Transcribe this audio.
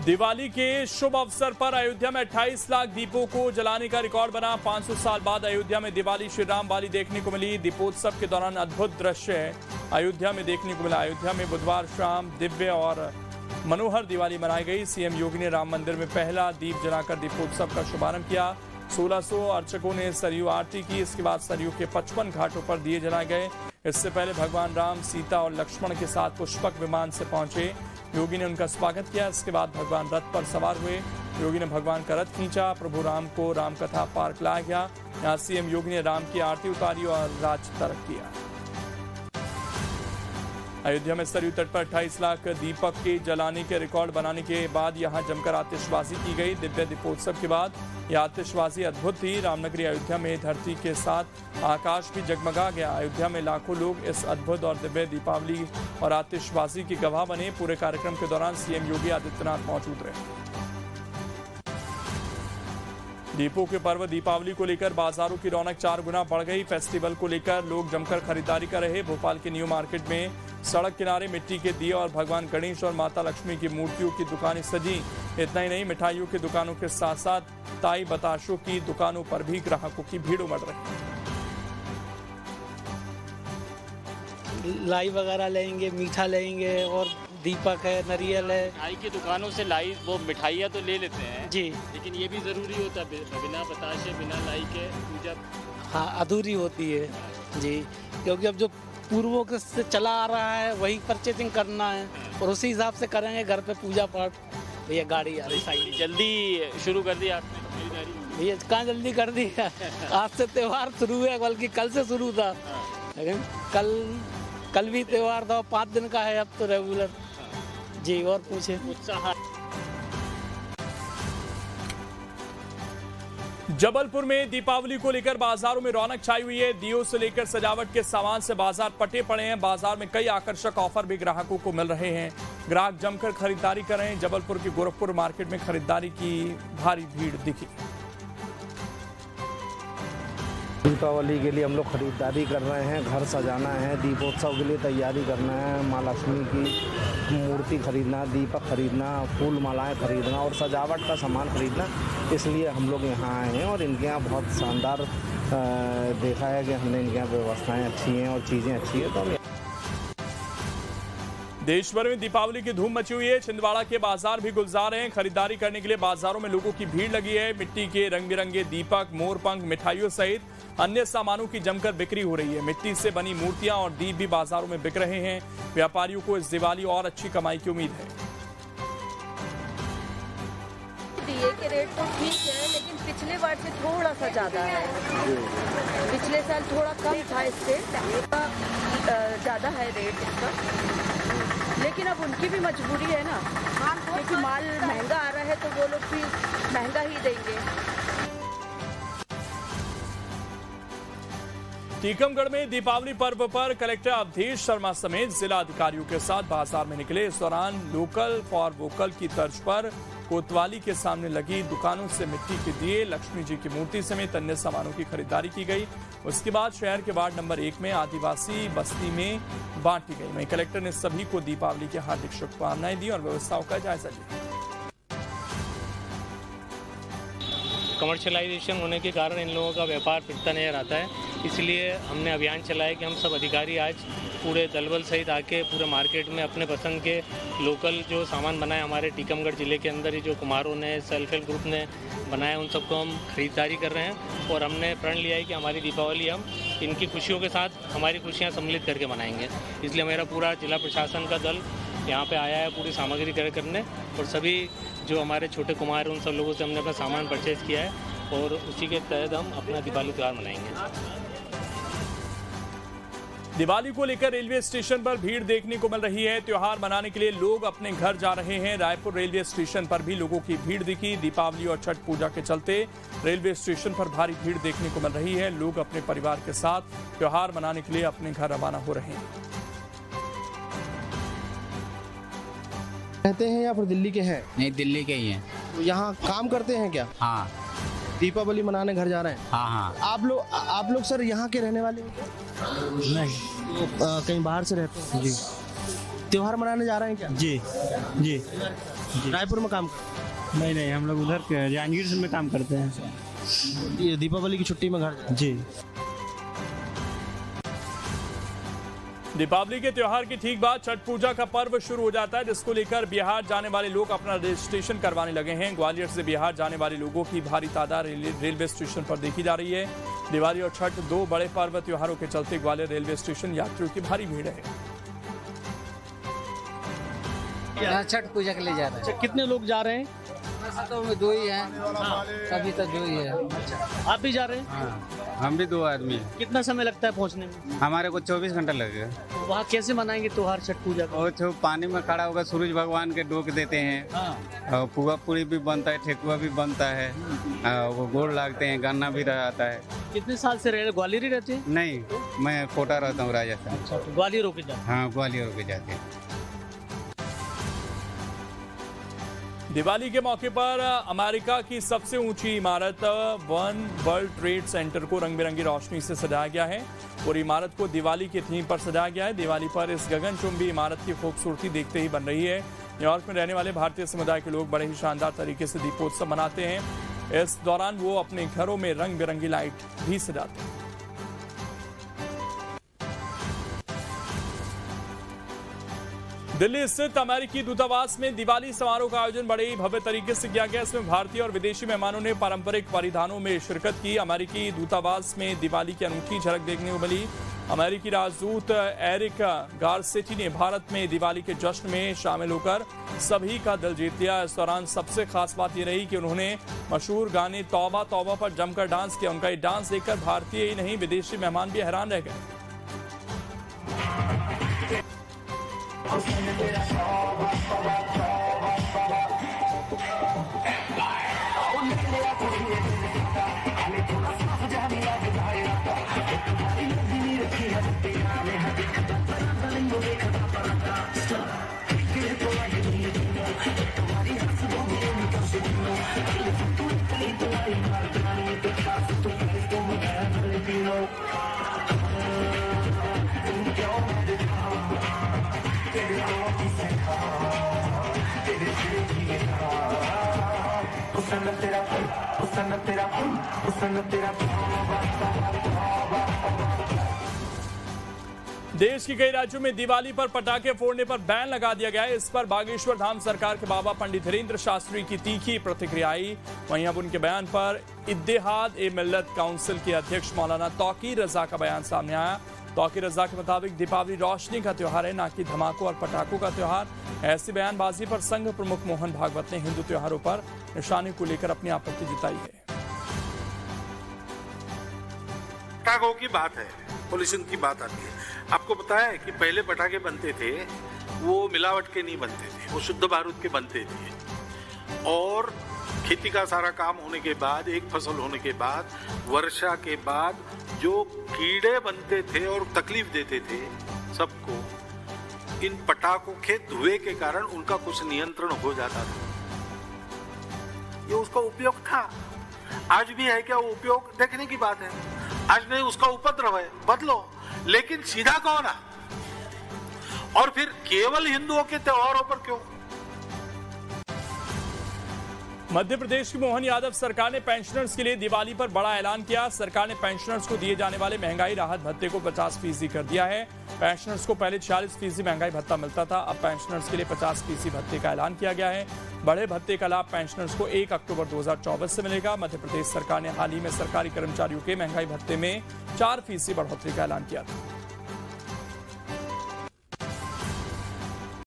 दिवाली के शुभ अवसर पर अयोध्या में 28 लाख दीपों को जलाने का रिकॉर्ड बना। 500 साल बाद अयोध्या में दिवाली श्री राम वाली देखने को मिली। दीपोत्सव के दौरान अद्भुत दृश्य अयोध्या में देखने को मिला। अयोध्या में बुधवार शाम दिव्य और मनोहर दिवाली मनाई गई। सीएम योगी ने राम मंदिर में पहला दीप जलाकर दीपोत्सव का शुभारंभ किया। 1600 अर्चकों ने सरयू आरती की। इसके बाद सरयू के 55 घाटों पर दिए जलाए गए। इससे पहले भगवान राम, सीता और लक्ष्मण के साथ पुष्पक विमान से पहुंचे। योगी ने उनका स्वागत किया। इसके बाद भगवान रथ पर सवार हुए। योगी ने भगवान का रथ खींचा। प्रभु राम को रामकथा पार्क लाया गया। यहाँ सीएम योगी ने राम की आरती उतारी और राज तर्क किया। अयोध्या में सरयू तट पर 28 लाख दीपक के जलाने के रिकॉर्ड बनाने के बाद यहां जमकर आतिशबाजी की गई। दिव्य दीपोत्सव के बाद यह आतिशबाजी अद्भुत थी। रामनगरी अयोध्या में धरती के साथ आकाश भी जगमगा गया। अयोध्या में लाखों लोग इस अद्भुत और दिव्य दीपावली और आतिशबाजी की गवाह बने। पूरे कार्यक्रम के दौरान सीएम योगी आदित्यनाथ मौजूद रहे। दीपों के पर्व दीपावली को लेकर बाजारों की रौनक 4 गुना बढ़ गई। फेस्टिवल को लेकर लोग जमकर खरीदारी कर रहे। भोपाल के न्यू मार्केट में सड़क किनारे मिट्टी के दिए और भगवान गणेश और माता लक्ष्मी की मूर्तियों की दुकानें सजी। इतना ही नहीं, मिठाइयों की दुकानों के साथ साथ ताई बताशों की दुकानों पर भी ग्राहकों की भीड़ उमड़ रही। लाई वगैरह लेंगे, मीठा लेंगे और दीपक है, नारियल है। मिठाई की दुकानों से लाई वो मिठाइयाँ तो ले लेते हैं जी, लेकिन ये भी जरूरी होता है, बिना बताशे बिना लाई के पूजा हाँ अधूरी होती है जी, क्योंकि अब जो पूर्वों के से चला आ रहा है वही परचेजिंग करना है और उसी हिसाब से करेंगे घर पे पूजा पाठ। भैया गाड़ी आ रही साइड, जल्दी शुरू कर दिया आपने खरीदारी? भैया कहाँ जल्दी कर दी आज से त्योहार शुरू है, बल्कि कल से शुरू था। लेकिन कल भी त्योहार था, 5 दिन का है अब तो रेगुलर जी। और पूछे उत्साह। जबलपुर में दीपावली को लेकर बाजारों में रौनक छाई हुई है। दियों से लेकर सजावट के सामान से बाजार पटे पड़े हैं। बाजार में कई आकर्षक ऑफर भी ग्राहकों को मिल रहे हैं। ग्राहक जमकर खरीदारी कर रहे हैं। जबलपुर की गोरखपुर मार्केट में खरीदारी की भारी भीड़ दिखी। दीपावली के लिए हम लोग खरीदारी कर रहे हैं। घर सजाना है, दीपोत्सव के लिए तैयारी करना है, माँ लक्ष्मी की मूर्ति खरीदना, दीपक खरीदना, फूल मालाएं खरीदना और सजावट का सामान खरीदना। इसलिए हम लोग यहाँ आए हैं और इनके यहाँ बहुत शानदार देखा है कि हमने इनके यहाँ व्यवस्थाएं अच्छी हैं और चीज़ें अच्छी हैं। तो हम देश भर में दीपावली की धूम मची हुई है। छिंदवाड़ा के बाजार भी गुलजार हैं। खरीदारी करने के लिए बाजारों में लोगों की भीड़ लगी है। मिट्टी के रंग बिरंगे दीपक, मोरपंख, मिठाइयों सहित अन्य सामानों की जमकर बिक्री हो रही है। मिट्टी से बनी मूर्तियां और दीप भी बाजारों में बिक रहे हैं। व्यापारियों को इस दिवाली और अच्छी कमाई की उम्मीद है। दिए के रेट तो ठीक है, लेकिन पिछले बार से थोड़ा सा ज्यादा है। पिछले साल थोड़ा कम था, इससे ज्यादा है रेट इसका। लेकिन अब उनकी भी मजबूरी है ना, क्योंकि माल महंगा आ रहा है तो वो लोग भी महंगा ही देंगे। टीकमगढ़ में दीपावली पर्व पर कलेक्टर अवधेश शर्मा समेत जिला अधिकारियों के साथ बाजार में निकले। इस दौरान लोकल फॉर वोकल की तर्ज पर कोतवाली के सामने लगी दुकानों से मिट्टी के दिए, लक्ष्मी जी की मूर्ति समेत अन्य सामानों की खरीदारी की गई। उसके बाद शहर के वार्ड नंबर 1 में आदिवासी बस्ती में बांटी गई। वहीं कलेक्टर ने सभी को दीपावली की हार्दिक शुभकामनाएं दी और व्यवस्थाओं का जायजा लिया। कमर्शियलाइजेशन होने के कारण इन लोगों का व्यापार फिरता नजर आता है, इसलिए हमने अभियान चलाया कि हम सब अधिकारी आज पूरे दलबल सहित आके पूरे मार्केट में अपने पसंद के लोकल जो सामान बनाए हमारे टीकमगढ़ जिले के अंदर ही जो कुम्हारों ने, सेल्फ हेल्प ग्रुप ने बनाया, उन सबको हम खरीदारी कर रहे हैं। और हमने प्रण लिया है कि हमारी दीपावली हम इनकी खुशियों के साथ हमारी खुशियाँ सम्मिलित करके मनाएंगे। इसलिए मेरा पूरा जिला प्रशासन का दल यहाँ पे आया है पूरी सामग्री क्रय करने, और सभी जो हमारे छोटे कुम्हार उन सब लोगों से हमने अपना सामान परचेज किया है और उसी के तहत हम अपना दीपावली त्यौहार मनाएंगे। दिवाली को लेकर रेलवे स्टेशन पर भीड़ देखने को मिल रही है। त्योहार मनाने के लिए लोग अपने घर जा रहे हैं। रायपुर रेलवे स्टेशन पर भी लोगों की भीड़ दिखी। दीपावली और छठ पूजा के चलते रेलवे स्टेशन पर भारी भीड़ देखने को मिल रही है। लोग अपने परिवार के साथ त्योहार मनाने के लिए अपने घर रवाना हो रहे हैं। रहते हैं या फिर दिल्ली के हैं? नहीं, दिल्ली के ही हैं। तो यहाँ काम करते हैं क्या? हाँ। दीपावली मनाने घर जा रहे हैं? हाँ हाँ। आप लोग सर यहाँ के रहने वाले हैं? नहीं, कहीं बाहर से रहते हैं? जी। त्योहार मनाने जा रहे हैं क्या? जी जी। रायपुर में काम करते नहीं हम लोग उधर के जहांगीर में काम करते हैं। हैं। ये दीपावली की छुट्टी में घर जा रहे हैं। जी। दीपावली के त्योहार की ठीक बाद छठ पूजा का पर्व शुरू हो जाता है, जिसको लेकर बिहार जाने वाले लोग अपना रजिस्ट्रेशन करवाने लगे हैं। ग्वालियर से बिहार जाने वाले लोगों की भारी तादाद रेलवे स्टेशन पर देखी जा रही है। दिवाली और छठ दो बड़े पर्व त्योहारों के चलते ग्वालियर रेलवे स्टेशन यात्रियों की भारी भीड़ है। छठ पूजा के लिए जा रहे अच्छा, कितने लोग जा रहे हैं? हैं। तो दो ही हैं, अभी तो दो ही है। आप भी जा रहे हैं? हम भी 2 आदमी हैं। कितना समय लगता है पहुंचने में? हमारे को 24 घंटा लगेगा। तो वहाँ कैसे मनाएंगे त्योहार छठ पूजा का? और जो पानी में खड़ा होकर सूरज भगवान के डोक देते हैं। और पुआ पूरी भी बनता है, ठेकुआ भी बनता है। वो गोड़ लागते हैं, गन्ना भी रहता है। कितने साल से रहे? ग्वालियर ही रहते हैं? नहीं, मैं कोटा रहता हूँ राजस्थान। अच्छा, तो ग्वालियर होके जाते हैं। हाँ, ग्वालियर होके जाते हैं। दिवाली के मौके पर अमेरिका की सबसे ऊंची इमारत वन वर्ल्ड ट्रेड सेंटर को रंग बिरंगी रोशनी से सजाया गया है। पूरी इमारत को दिवाली के थीम पर सजाया गया है। दिवाली पर इस गगनचुंबी इमारत की खूबसूरती देखते ही बन रही है। न्यूयॉर्क में रहने वाले भारतीय समुदाय के लोग बड़े ही शानदार तरीके से दीपोत्सव मनाते हैं। इस दौरान वो अपने घरों में रंग बिरंगी लाइट भी सजाते हैं। दिल्ली स्थित अमेरिकी दूतावास में दिवाली समारोह का आयोजन बड़े ही भव्य तरीके से किया गया। इसमें भारतीय और विदेशी मेहमानों ने पारंपरिक परिधानों में शिरकत की। अमेरिकी दूतावास में दिवाली की अनूठी झलक देखने को मिली। अमेरिकी राजदूत एरिक गारसेटी ने भारत में दिवाली के जश्न में शामिल होकर सभी का दिल जीत लिया। इस दौरान सबसे खास बात यह रही कि उन्होंने मशहूर गाने तौबा तौबा पर जमकर डांस किया। उनका ये डांस देखकर भारतीय ही नहीं, विदेशी मेहमान भी हैरान रह गए। देश के कई राज्यों में दिवाली पर पटाखे फोड़ने पर बैन लगा दिया गया है। इस पर बागेश्वर धाम सरकार के बाबा पंडित धीरेन्द्र शास्त्री की तीखी प्रतिक्रिया आई। वहीं अब उनके बयान पर इत्तेहाद ए मिल्लत काउंसिल के अध्यक्ष मौलाना तौकीर रजा का बयान सामने आया। तौकीर रजा के मुताबिक दीपावली रोशनी का त्योहार है, न कि धमाकों और पटाखों का त्योहार। ऐसी बयानबाजी पर संघ प्रमुख मोहन भागवत ने हिंदू त्योहारों पर निशाने को लेकर अपनी आपत्ति जताई है। पटाखों की बात है, पोल्यूशन की बात आती है। आपको पता है कि पहले पटाखे बनते थे वो मिलावट के नहीं बनते थे, वो शुद्ध बारूद के बनते थे। और खेती का सारा काम होने के बाद, एक फसल होने के बाद, वर्षा के बाद जो कीड़े बनते थे और तकलीफ देते थे सबको, इन पटाखों के धुएं के कारण उनका कुछ नियंत्रण हो जाता था। ये उसका उपयोग था। आज भी है क्या वो उपयोग? देखने की बात है। आज नहीं, उसका उपद्रव है, बदलो। लेकिन सीधा कौन है? और फिर केवल हिंदुओं के त्योहारों पर क्यों? मध्य प्रदेश की मोहन यादव सरकार ने पेंशनर्स के लिए दिवाली पर बड़ा ऐलान किया। सरकार ने पेंशनर्स को दिए जाने वाले महंगाई राहत भत्ते को 50% कर दिया है। पेंशनर्स को पहले 46% महंगाई भत्ता मिलता था, अब पेंशनर्स के लिए 50% भत्ते का ऐलान किया गया है। बड़े भत्ते का लाभ पेंशनर्स को 1 अक्टूबर 2024 से मिलेगा। मध्य प्रदेश सरकार ने हाल ही में सरकारी कर्मचारियों के महंगाई भत्ते में 4% बढ़ोतरी का ऐलान किया था।